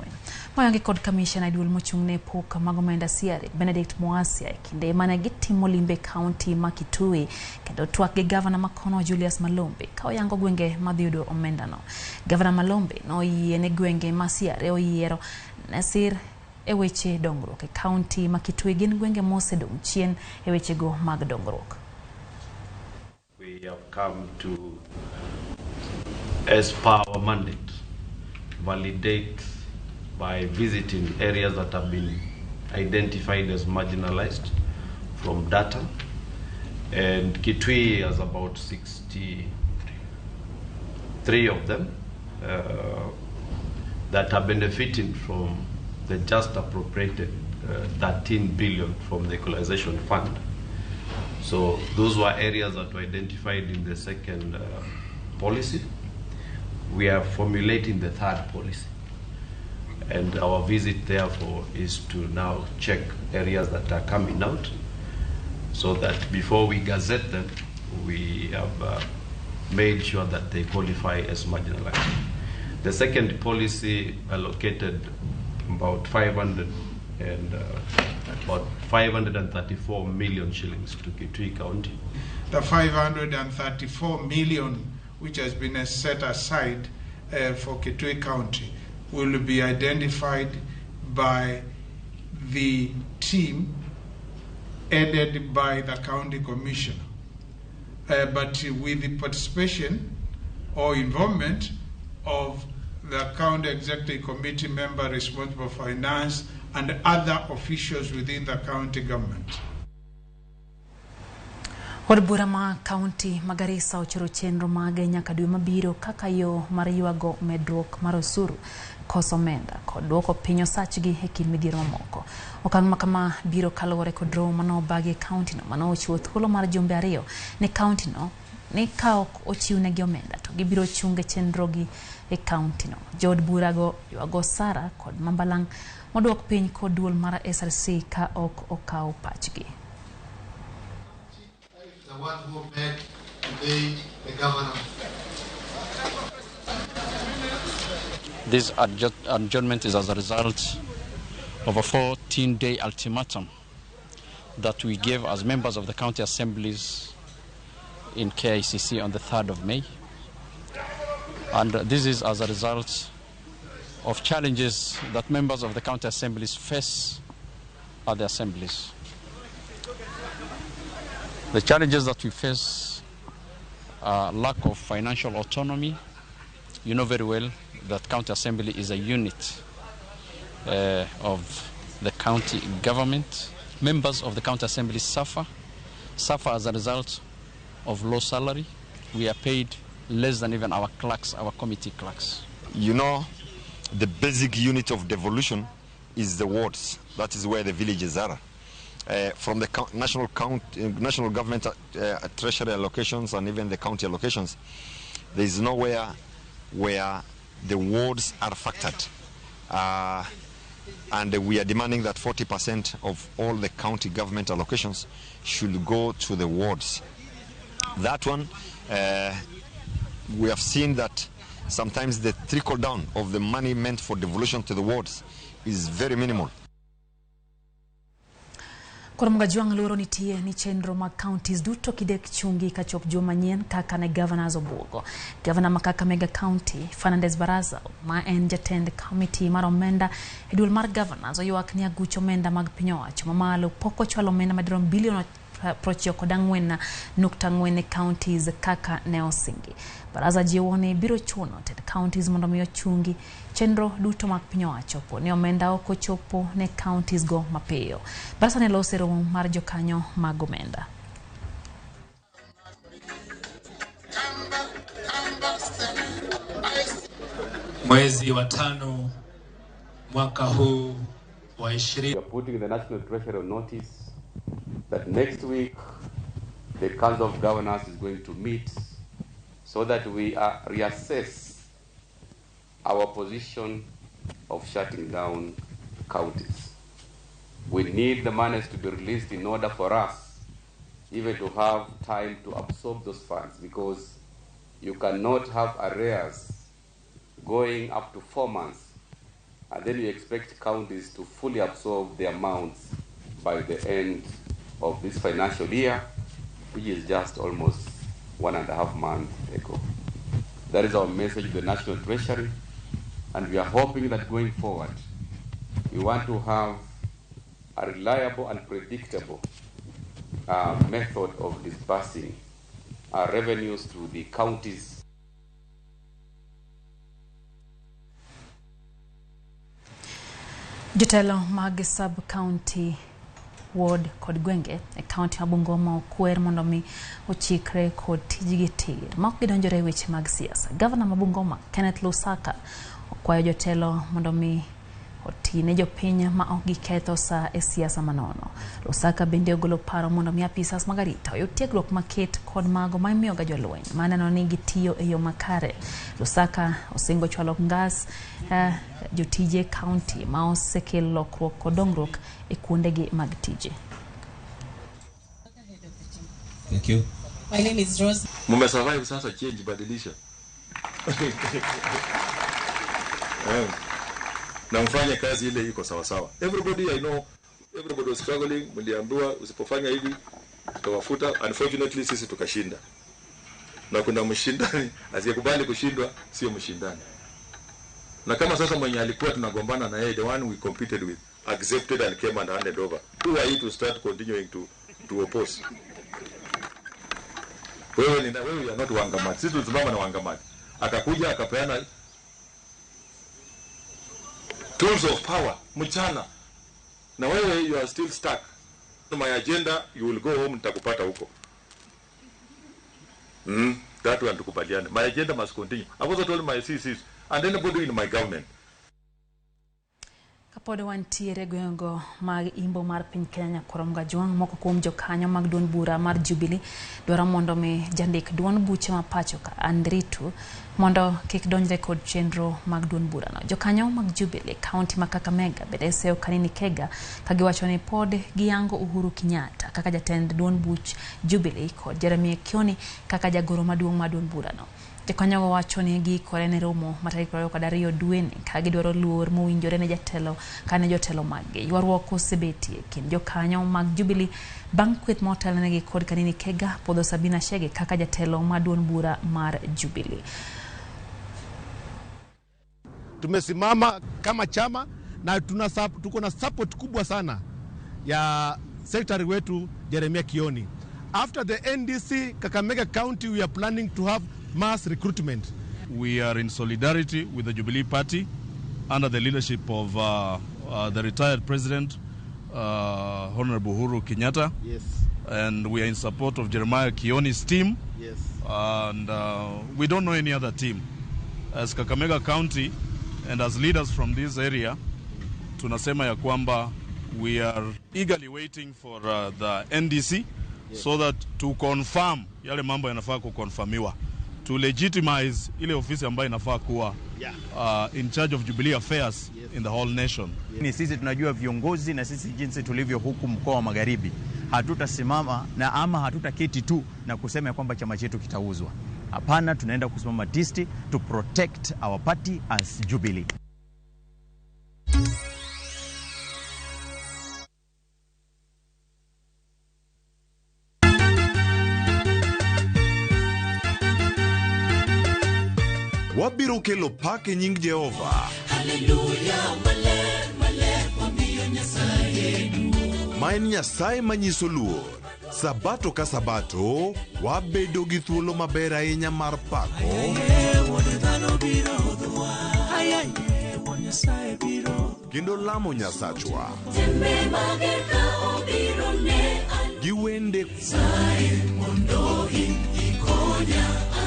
Mayonge kod kamishna duol mochung'ne pok mag omenda siare Benedict Moasia kinde mane gitimo limbe county ma Kitui kendo twak gi gavana makono Julius Malombe ka oyango gwenge madhiyudo omenda no. Gavana Malombe no yiene gwenge ma siare oyiero nasir e weche dongruok e county ma Kitui gin gwenge mosedong chien e weche go mag dongruok. We have come to, as per our mandate, validate by visiting areas that have been identified as marginalized from data. And Kitui has about 63 of them that are benefiting from the just appropriated 13 billion from the equalization fund. So those were areas that were identified in the second policy. We are formulating the third policy. And our visit, therefore, is to now check areas that are coming out so that before we gazette them, we have made sure that they qualify as marginalized. The second policy allocated about 534 million shillings to Kitui County. The 534 million which has been set aside for Kitui County will be identified by the team headed by the county commissioner, but with the participation or involvement of the county executive committee member responsible for finance and other officials within the county government. Od bura ma county Magarissa ochoro chenro mage nyaka dwe mabiro kaka yo mar ywago medruok mar osuru koso omenda kod duoko piny osachgi e kind midhiero mamoko. Okang' ma kama biro kaluwore kod romo manobagi e county no mano ochiwo thuolo mar jumbe ariyo ne county no ni ka ok ochiwnegi omenda to gibiro chunge chenrogi e county no. Jood burago ywago Sara kod Mambalang moduok piny kod duol mar SRC ka ok okaw pachgi. The one who met today, the governor. This adjournment is as a result of a 14-day ultimatum that we gave as members of the county assemblies in KICC on the 3rd of May. And this is as a result of challenges that members of the county assemblies face at the assemblies. The challenges that we face are lack of financial autonomy. You know very well that county assembly is a unit of the county government. Members of the county assembly suffer as a result of low salary. We are paid less than even our clerks, our committee clerks. You know, the basic unit of devolution is the wards. That is where the villages are. From the national government treasury allocations and even the county allocations, there is nowhere where the wards are factored. And we are demanding that 40% of all the county government allocations should go to the wards. That one, we have seen that sometimes the trickle down of the money meant for devolution to the wards is very minimal. Koromoga juang loro nitie ni chenro mag counties duto kidek chungi kachop jo manyien kaka ne governors obuogo. Governor makaka Mega County Fernandez Baraza ma en jatend committee mar omenda e duol mar governors oywak ni aguch omenda mag piny owacho mamalo pok ochwalo omenda madirom bilion 94.4 counties kaka ne osingi. Baraza jiwo ni biro chuno ted counties mondo mi ochungi chenro duto mag piny owacho po ni omenda ok ochopo ne counties go mapiyo. Baraza ne lose romo mar jokanyo mag omenda. Mwezi wa 5 mwaka huu wa 20. We are putting the National Treasury on notice that next week the Council of Governors is going to meet so that we reassess our position of shutting down counties. We need the monies to be released in order for us even to have time to absorb those funds, because you cannot have arrears going up to 4 months and then you expect counties to fully absorb the amounts by the end of this financial year, which is just almost 1.5 months ago. That is our message to the National Treasury, and we are hoping that going forward, we want to have a reliable and predictable method of disbursing our revenues to the counties. Jotelo mag sub-county ward kod gwenge e county ma Bungoma okwer mondo mi ochikre kod tijgi tir ma ok gidonjore weche mag siasa. Governor ma Bungoma Kenneth Lusaka okwayo jotelo mondo mi otine jopiny ma ok giketho sa e siasa manono. Lusaka bende ogolo paro mondo mi apisas mag arita oyud tiegruok maket kod mago ma imiyoga jolweny maneno ni gitiyo e yo makare. Lusaka osingo chwalo ngas jotije county ma osekelo lokruok kod dongruok e kuondegi mag tije. Thank you. My name is Rose. Mume survive sasa, change badilisha. Na mfanye kazi ile iko sawa sawa. Everybody I know, everybody was struggling, mliambiwa usipofanya hivi tutawafuta. Unfortunately sisi tukashinda. Na kuna mshindani asiyekubali kushindwa sio mshindani. Na kama sasa mwenye alikuwa tunagombana na yeye, the one we competed with accepted and came and handed over. Who are you to start continuing to oppose? Wewe you are not wangamati. Sisi tulisimama na wangamati. Akakuja akapeana tools of power mchana. Na wewe you are still stuck. My agenda, you will go home, nitakupata huko. That one tukubaliane. My agenda must continue. I also told my CCs and anybody in my government. Kapod wantiere gwenge mag imbo mar piny Kenya korom gajwang moko kuom jokanyo mag duond bura mar Jubilee dwaro mondo mi jandik duond buche ma pacho ka Andritu mondo kik donjre kod chenro mag duond bura no. Jokanyo mag Jubilee kaunti ma Kakamega bende seyo kanini kega kagiwacho ni pod giyango Uhuru Kenyatta kaka jatend duond buch Jubilee kod Jeremiah Kioni kaka jagoro maduong' ma duond bura no. Jokanyo wacho ni gikore ne romo matarik 22 dweni ka gidwaro luor mowinjore ne jatelo kane jotelo maggi. Ywaruok osebetie kind jokanyo mag Jubilee bang' kweth motelnegi kod kanini kega podho Sabina Chege kaka jatelo ma duond bura mar Jubilee. Tumesimama kama chama na tuko na support kubwa sana ya secretary wetu Jeremiah Kioni. After the NDC Kakamega County, we are planning to have mass recruitment. We are in solidarity with the Jubilee Party under the leadership of the retired President, Honorable Uhuru Kenyatta. Yes. And we are in support of Jeremiah Kioni's team. Yes. And we don't know any other team. As Kakamega County and as leaders from this area, tunasema ya kwamba we are eagerly waiting for the NDC, yes, so that to confirm yale mambo yanafaa kukonfirmiwa, to legitimize ile ofisi ambayo inafaa kuwa in charge of Jubilee affairs, yes, in the whole nation. Yes. Ni sisi tunajua viongozi na sisi jinsi tulivyo huku mkoa wa Magharibi. Hatutasimama na ama hatutaketi tu na kusema kwamba chama chetu kitauzwa. Hapana, tunaenda kusimama tisti to protect our party as Jubilee. Wabiro kelo pak e nying Jehova. Hallelujah, male, wamiyo Nyasaye. Ma en Nyasaye manyiso luor. Sabato ka sabato, wabedo gi thuolo maber ahinya mar pako. Kendo lamo Nyasachwa. Tembe mager ka obiro ne gi wende mondo ikonya.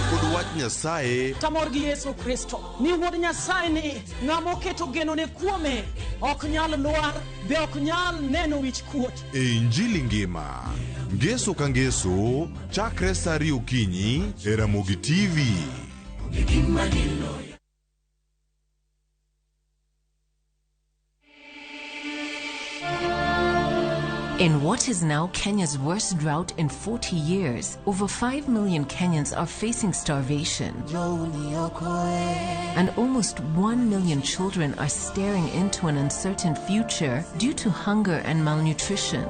kod wach Nyasaye. Tamor gi Yesu Kristo ni wuod Nyasaye ni ng'ama oketo geno ne kuome ok nyal lwar be ok nyal neno wich kuot. E Injili ngima ngeso ka ngeso chakre saa 2 okinyi e Ramogi TV. In what is now Kenya's worst drought in 40 years, over 5 million Kenyans are facing starvation. And almost 1 million children are staring into an uncertain future due to hunger and malnutrition.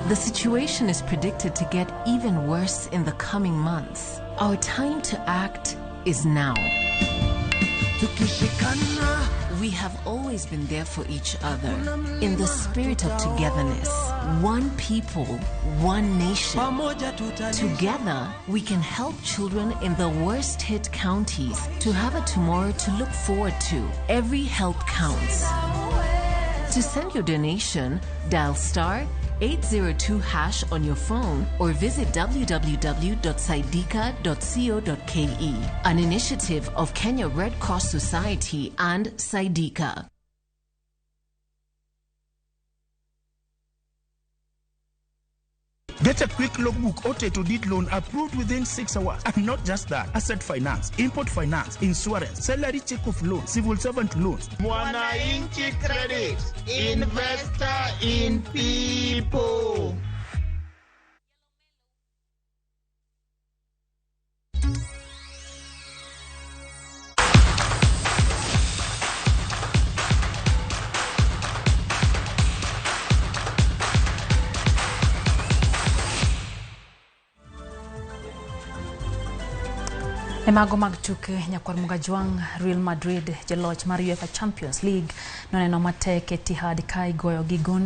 The situation is predicted to get even worse in the coming months. Our time to act is now. We have always been there for each other in the spirit of togetherness. One people, one nation. Together, we can help children in the worst hit counties to have a tomorrow to look forward to. Every help counts. To send your donation, dial *802# on your phone or visit www.saidika.co.ke, an initiative of Kenya Red Cross Society and Saidika. Get a quick logbook OTE to deed loan approved within 6 hours. And not just that, asset finance, import finance, insurance, salary check of loan, civil servant loans. Mwananchi Credit, investor in people. Mago mag tuke nyakwar Mugajwang Real Madrid jaloch mar UEFA Champions League noneno matek Etihad kai goyo gi gonde